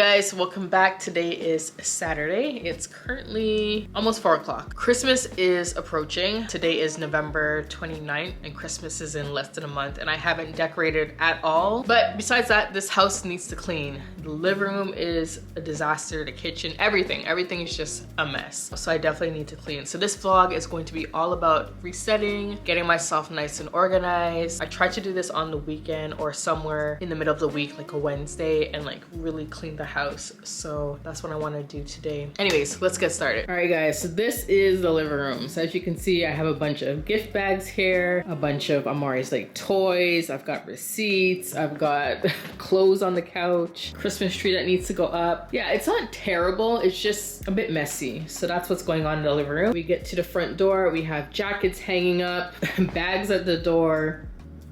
guys, welcome back. Today is Saturday. It's currently almost 4 o'clock. Christmas is approaching. Today is November 29th and Christmas is in less than a month and I haven't decorated at all. But besides that, this house needs to clean. The living room is a disaster, the kitchen, everything is just a mess. So I definitely need to clean. So this vlog is going to be all about resetting, getting myself nice and organized. I tried to do this on the weekend or somewhere in the middle of the week, like a Wednesday, and like really clean the house. So that's what I want to do today. Anyways, let's get started. All right guys, so this is the living room. So as you can see, I have a bunch of gift bags here, a bunch of Amari's like toys. I've got receipts. I've got clothes on the couch, Christmas tree that needs to go up. Yeah, it's not terrible. It's just a bit messy. So that's what's going on in the living room. We get to the front door. We have jackets hanging up, bags at the door,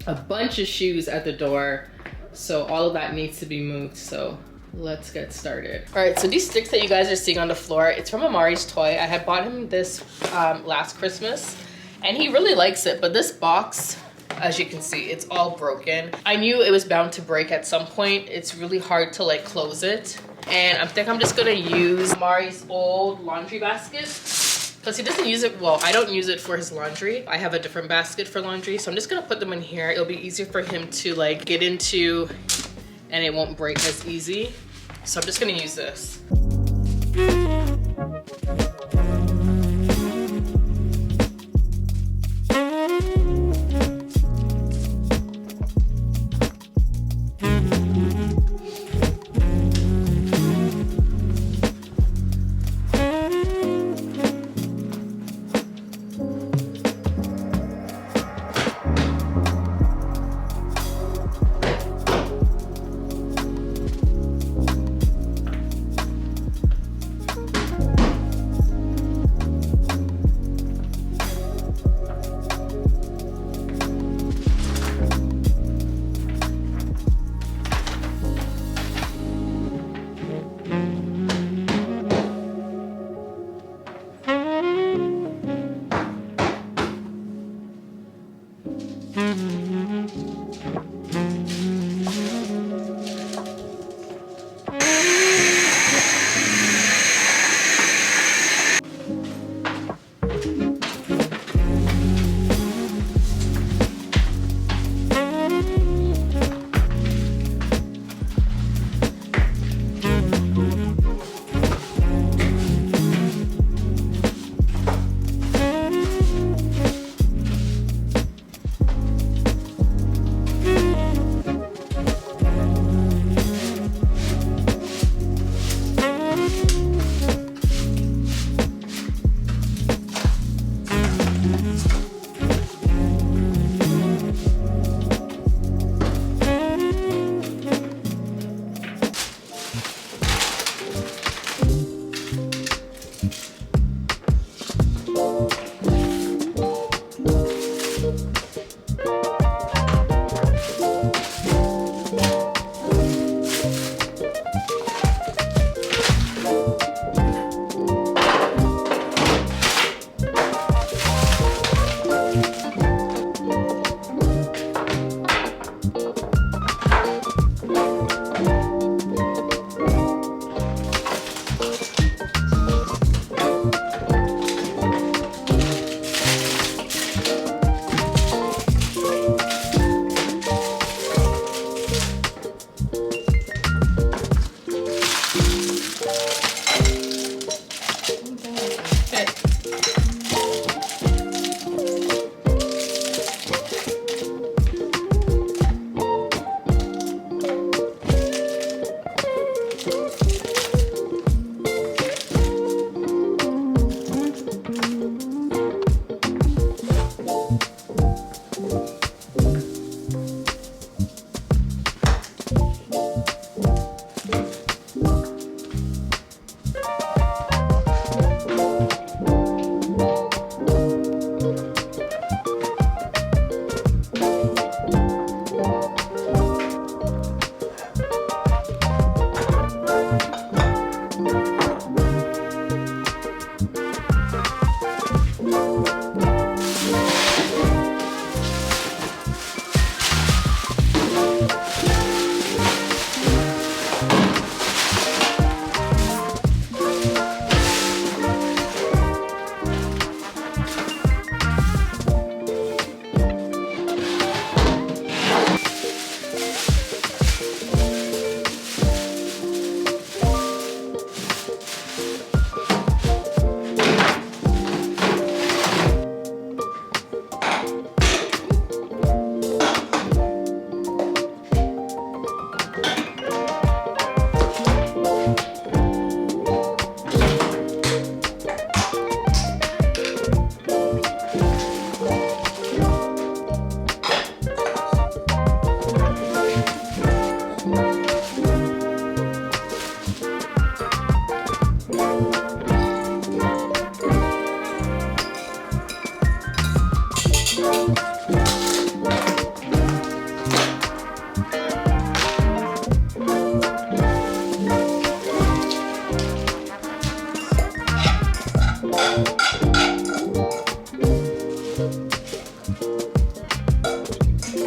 a bunch of shoes at the door. So all of that needs to be moved. So let's get started. All right, so these sticks that you guys are seeing on the floor, it's from Amari's toy. I had bought him this last Christmas and he really likes it, but this box, as you can see, it's all broken. I knew it was bound to break at some point. It's really hard to like close it. And I think I'm just gonna use Amari's old laundry basket because he doesn't use it, well, I don't use it for his laundry. I have a different basket for laundry. So I'm just gonna put them in here. It'll be easier for him to like get into and it won't break as easy. So I'm just gonna use this.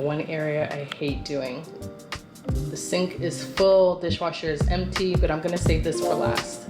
One area I hate doing. The sink is full, dishwasher is empty, but I'm gonna save this for last.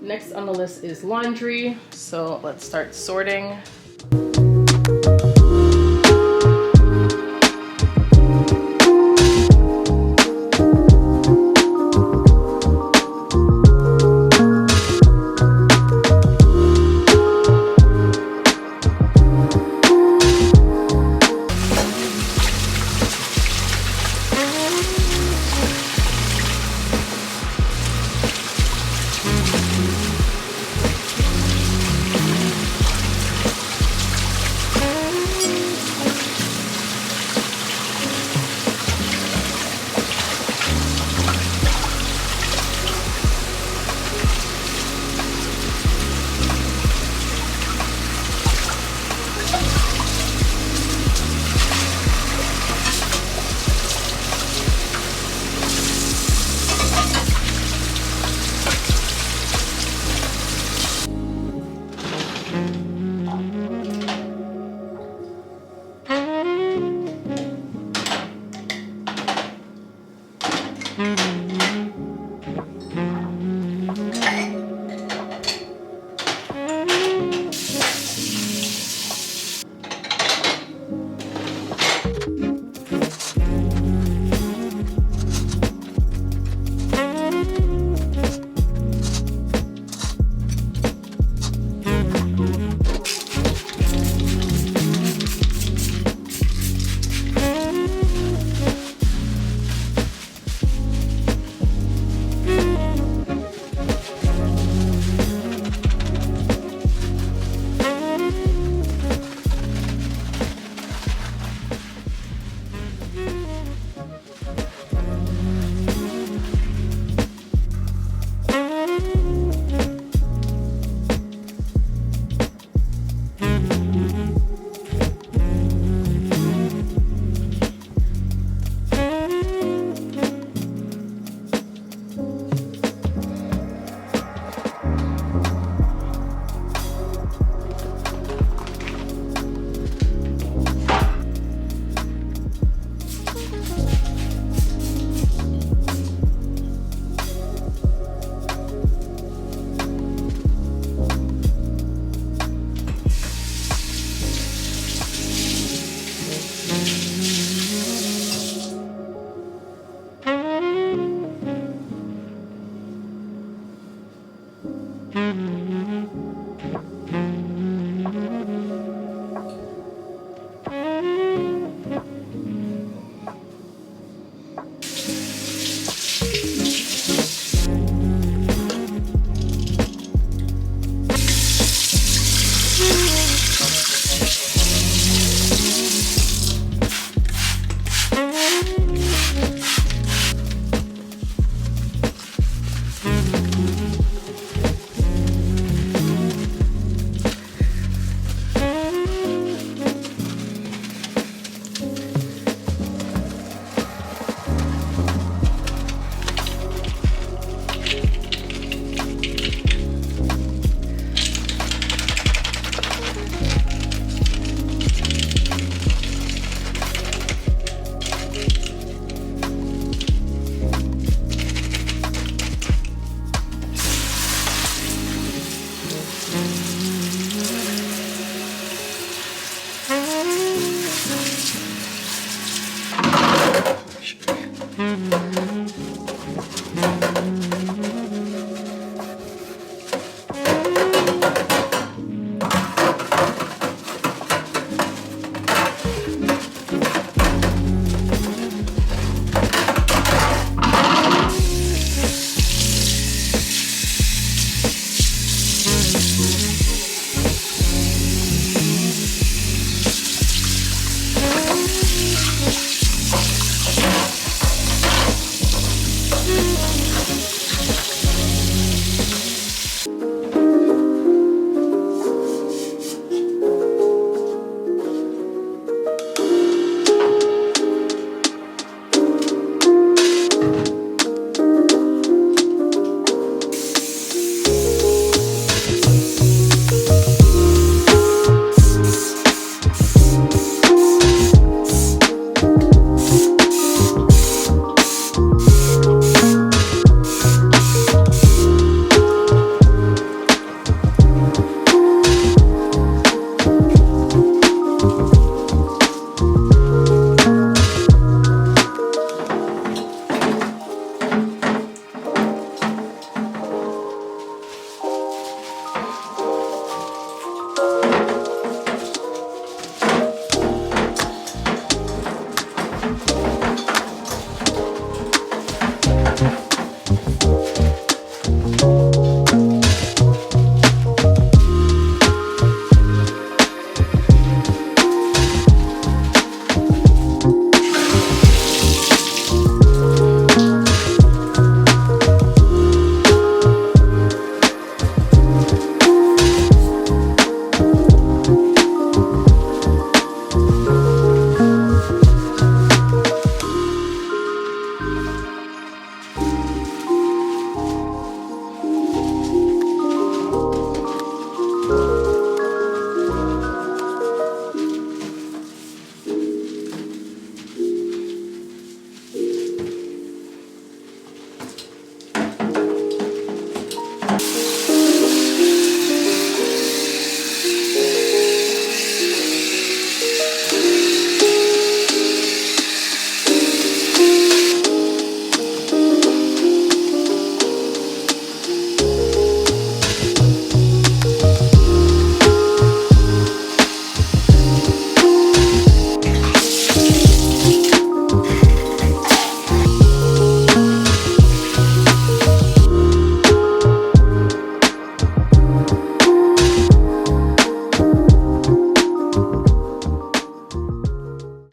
Next on the list is laundry. So let's start sorting.